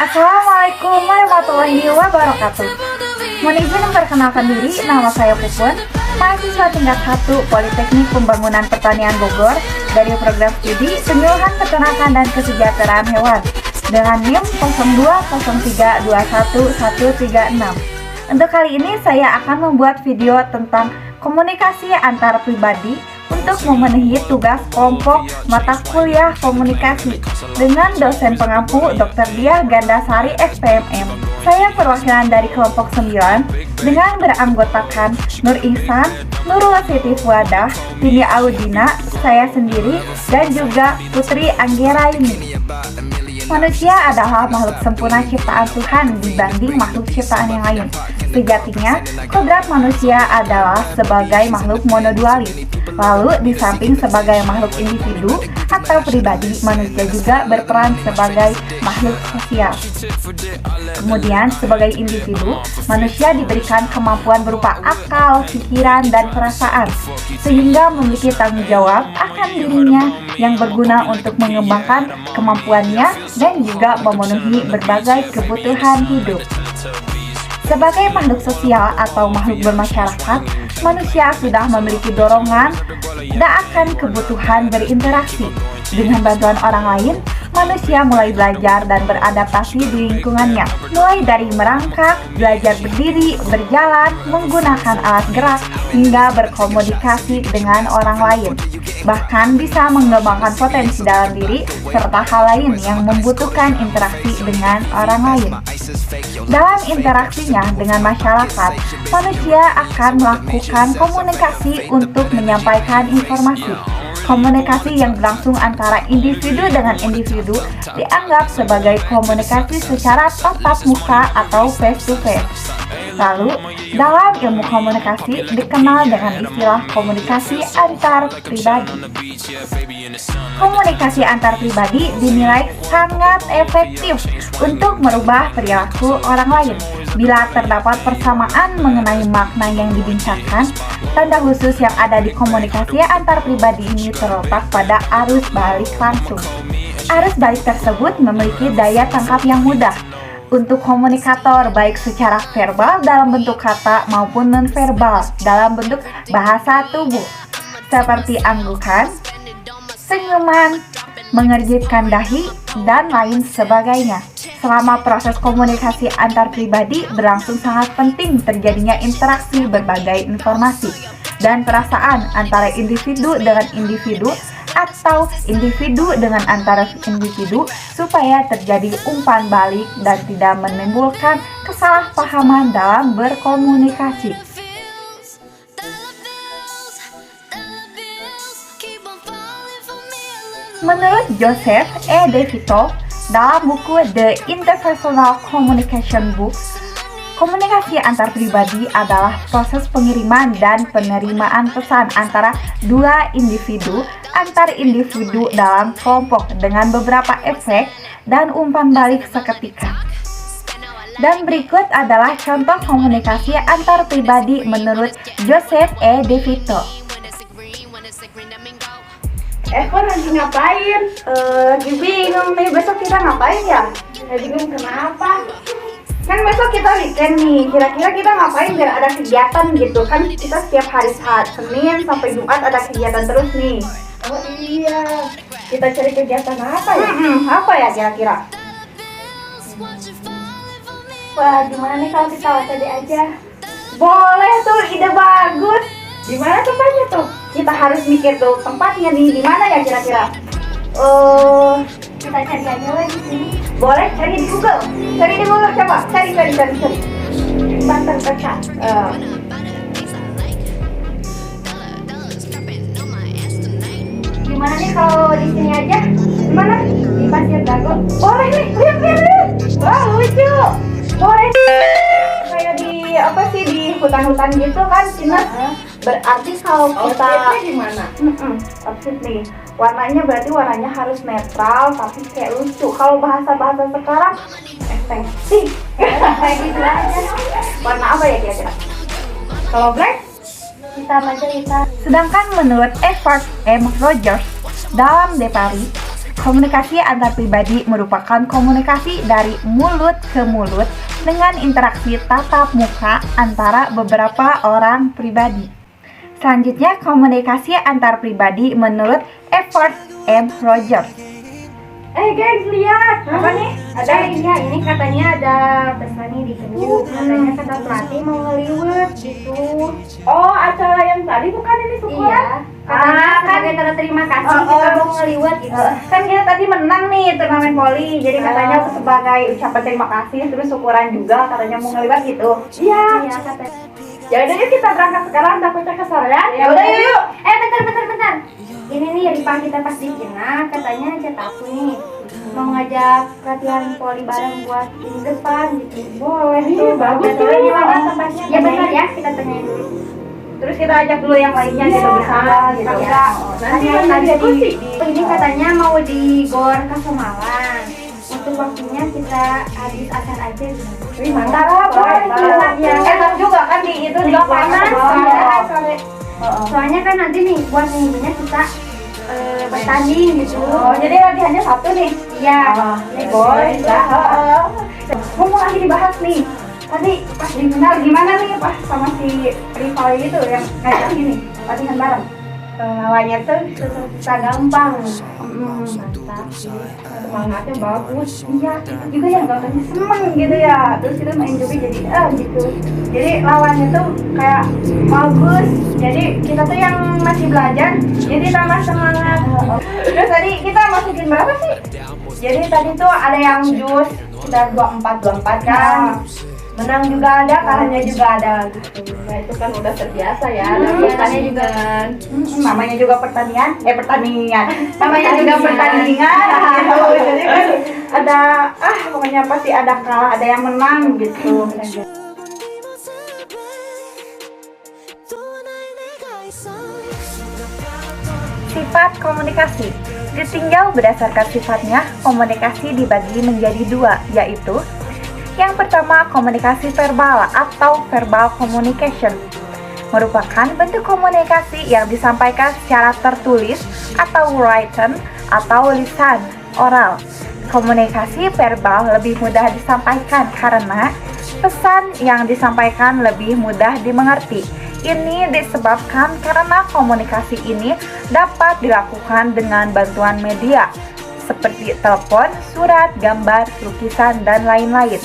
Assalamualaikum warahmatullahi wabarakatuh. Mohon izin memperkenalkan diri, nama saya Pupun, mahasiswa tingkat 1 Politeknik Pembangunan Pertanian Bogor dari program studi Penyuluhan Peternakan dan Kesejahteraan Hewan dengan NIM 0203211136. Untuk kali ini saya akan membuat video tentang komunikasi antar pribadi untuk memenuhi tugas kelompok mata kuliah komunikasi dengan dosen pengampu Dr. Diah Gandasari SPMM. Saya perwakilan dari kelompok 9 dengan beranggotakan Nur Ihsan, Nurul Siti Fuadah, Tini Audina, saya sendiri, dan juga Putri Anggeraini. Manusia adalah makhluk sempurna ciptaan Tuhan dibanding makhluk ciptaan yang lain. Sejatinya, kodrat manusia adalah sebagai makhluk monodualis. Lalu, di samping sebagai makhluk individu atau pribadi, manusia juga berperan sebagai makhluk sosial. Kemudian, sebagai individu, manusia diberikan kemampuan berupa akal, pikiran, dan perasaan, sehingga memiliki tanggung jawab akan dirinya yang berguna untuk mengembangkan kemampuannya dan juga memenuhi berbagai kebutuhan hidup. Sebagai makhluk sosial atau makhluk bermasyarakat, manusia sudah memiliki dorongan dan akan kebutuhan berinteraksi. Dengan bantuan orang lain, manusia mulai belajar dan beradaptasi di lingkungannya. Mulai dari merangkak, belajar berdiri, berjalan, menggunakan alat gerak, hingga berkomunikasi dengan orang lain. Bahkan bisa mengembangkan potensi dalam diri serta hal lain yang membutuhkan interaksi dengan orang lain. Dalam interaksinya dengan masyarakat, manusia akan melakukan komunikasi untuk menyampaikan informasi. Komunikasi yang berlangsung antara individu dengan individu dianggap sebagai komunikasi secara tatap muka atau face to face. Lalu, dalam ilmu komunikasi dikenal dengan istilah komunikasi antar pribadi. Komunikasi antar pribadi dinilai sangat efektif untuk merubah perilaku orang lain. Bila terdapat persamaan mengenai makna yang dibincangkan, tanda khusus yang ada di komunikasi antar pribadi ini terletak pada arus balik langsung. Arus balik tersebut memiliki daya tangkap yang mudah untuk komunikator, baik secara verbal dalam bentuk kata maupun nonverbal dalam bentuk bahasa tubuh, seperti anggukan, senyuman, mengerjitkan dahi, dan lain sebagainya. Selama proses komunikasi antar pribadi berlangsung sangat penting terjadinya interaksi berbagai informasi dan perasaan antara individu dengan individu atau individu dengan antara individu supaya terjadi umpan balik dan tidak menimbulkan kesalahpahaman dalam berkomunikasi. Menurut Joseph E. DeVito dalam buku The Interpersonal Communication Book, komunikasi antar pribadi adalah proses pengiriman dan penerimaan pesan antara dua individu antar individu dalam kelompok dengan beberapa efek dan umpan balik seketika. Dan berikut adalah contoh komunikasi antar pribadi menurut Joseph E. DeVito. Kok lagi ngapain? Lagi bingung nih, besok kita ngapain ya? Lagi bingung kenapa? Kan besok kita weekend nih, kira-kira kita ngapain biar ada kegiatan gitu. Kan kita setiap hari Senin sampai Jumat ada kegiatan terus nih. Oh iya, kita cari kegiatan apa ya? Apa ya kira-kira? Wah, gimana nih kalau kita WTD aja? Boleh tuh, ide bagus. Di mana tempatnya tuh? Kita harus mikir tuh tempatnya nih, di mana ya kira-kira? Kita cari aja lah di sini. Boleh cari di Google. Cari di Google, coba. Cari. Banten Peka. Gimana nih kalau di sini aja? Di mana? Di Pasir Dago. Boleh nih, lihat. Wah, lucu. Boleh. Kayak di apa sih, di hutan-hutan gitu kan, Cina. Berarti kalau kita Outfitnya gimana? outfit nih, warnanya berarti warnanya harus netral tapi kayak lucu. Kalau bahasa sekarang estetik. Kayak gitu aja. Warna apa ya kira-kira? Kalau black? Hitam aja hitam. Sedangkan menurut Edward M. Rogers dalam The Paris, Komunikasi antar pribadi merupakan komunikasi dari mulut ke mulut dengan interaksi tatap muka antara beberapa orang pribadi. Selanjutnya, komunikasi antar pribadi menurut Efford M. Rogers. Gengs, lihat. Apa nih? Ada ini katanya ada pesan nih di Facebook. Katanya kata pelatih mau ngeliwet gitu. Oh, acara yang tadi bukan ini syukuran? Iya. Katanya sebagai tanda terima kasih kita mau ngeliwet gitu. Kan kita tadi menang nih turnamen voli, jadi katanya sebagai ucapan terima kasih, terus syukuran juga katanya mau ngelibat gitu. Iya. Iya katanya. Ya udah yuk kita berangkat sekarang, takutnya kesorean. Ya udah yuk. Bentar. Ini nih Ripa kita pas di Cina katanya chat aku nih mau ngajak latihan voli bareng buat tim depan gitu. Boleh, Tuh, bagus tuh. ini mana tempatnya? Ya bentar ya, kita tanyain dulu. Terus kita ajak dulu yang lainnya gitu bersama gitu. Ya. Nanti Tanyain tadi diskusi. di Ini katanya mau di Gor Kasemalan. Untuk waktunya kita habis asar aja gitu. Wih, mantap lah, boleh. Iya. Enak juga kan di itu di Udah panas, Iya. Soalnya kan nanti nih buat minggunya kita bertanding gitu. Oh, jadi latihannya satu nih. Iya. Boleh lah. Ngomong lagi dibahas nih. Tadi pas di final gimana nih pas sama si rival itu yang ngajak ini latihan bareng. Lawannya tuh susah gampang. Mantap sih. Semangatnya bagus. Iya, itu juga yang katanya seneng gitu ya. Terus kita main juga jadi gitu. Jadi lawannya tuh kayak bagus. Jadi kita tuh yang masih belajar jadi tambah semangat. Terus tadi kita masukin berapa sih? Jadi tadi tuh ada yang jus kita 24 kan. Menang juga ada, kalahnya juga ada gitu. Nah itu kan udah terbiasa ya. Biasanya juga Namanya juga pertandingan. Namanya juga pertandingan gitu. Jadi kan ada pokoknya pasti ada kalah, ada yang menang gitu. Sifat komunikasi ditinjau berdasarkan sifatnya, komunikasi dibagi menjadi dua, yaitu yang pertama, komunikasi verbal atau verbal communication merupakan bentuk komunikasi yang disampaikan secara tertulis atau written atau lisan, oral. Komunikasi verbal lebih mudah disampaikan karena pesan yang disampaikan lebih mudah dimengerti. Ini disebabkan karena komunikasi ini dapat dilakukan dengan bantuan media seperti telepon, surat, gambar, lukisan, dan lain-lain.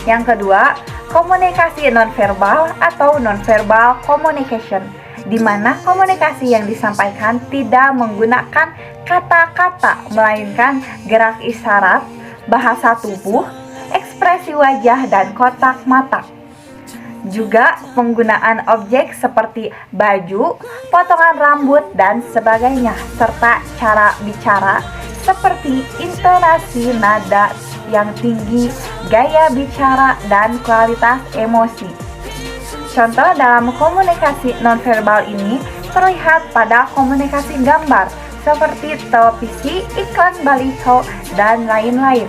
Yang kedua, komunikasi nonverbal atau nonverbal communication, di mana komunikasi yang disampaikan tidak menggunakan kata-kata, melainkan gerak isyarat, bahasa tubuh, ekspresi wajah, dan kotak mata. Juga penggunaan objek seperti baju, potongan rambut, dan sebagainya, serta cara bicara seperti intonasi, nada yang tinggi, gaya bicara, dan kualitas emosi. Contoh dalam komunikasi nonverbal ini terlihat pada komunikasi gambar seperti televisi, iklan baliho, dan lain-lain.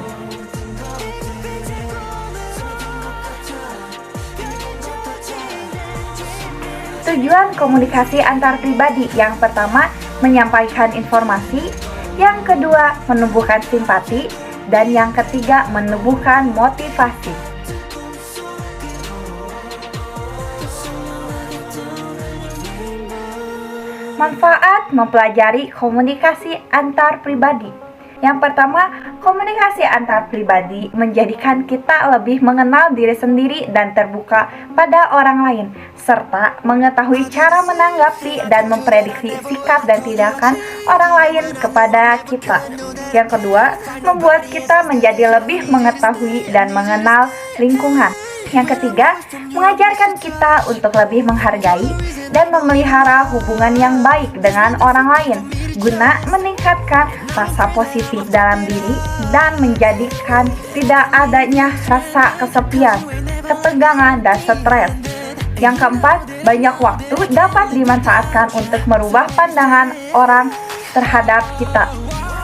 Tujuan komunikasi antar pribadi yang pertama menyampaikan informasi, yang kedua menumbuhkan simpati, dan yang ketiga menumbuhkan motivasi. Manfaat mempelajari komunikasi antar pribadi. Yang pertama, komunikasi antar pribadi menjadikan kita lebih mengenal diri sendiri dan terbuka pada orang lain, serta mengetahui cara menanggapi dan memprediksi sikap dan tindakan orang lain kepada kita. Yang kedua, membuat kita menjadi lebih mengetahui dan mengenal lingkungan. Yang ketiga, mengajarkan kita untuk lebih menghargai dan memelihara hubungan yang baik dengan orang lain, guna meningkatkan rasa positif dalam diri dan menjadikan tidak adanya rasa kesepian, ketegangan, dan stres. Yang keempat, banyak waktu dapat dimanfaatkan untuk merubah pandangan orang terhadap kita.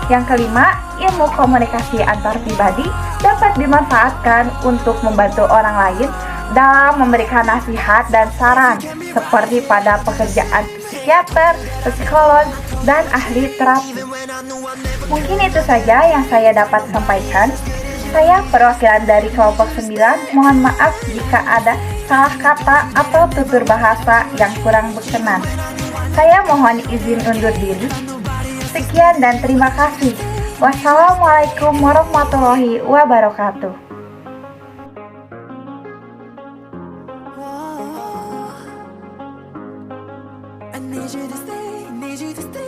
Yang kelima, ilmu komunikasi antar pribadi dapat dimanfaatkan untuk membantu orang lain dalam memberikan nasihat dan saran seperti pada pekerjaan psikiater, psikolog, dan ahli terapi. Mungkin itu saja yang saya dapat sampaikan. Saya perwakilan dari kelompok 9, mohon maaf jika ada salah kata atau tutur bahasa yang kurang berkenan. Saya mohon izin undur diri. Sekian dan terima kasih. Wassalamualaikum warahmatullahi wabarakatuh. I need you to stay, need you to stay.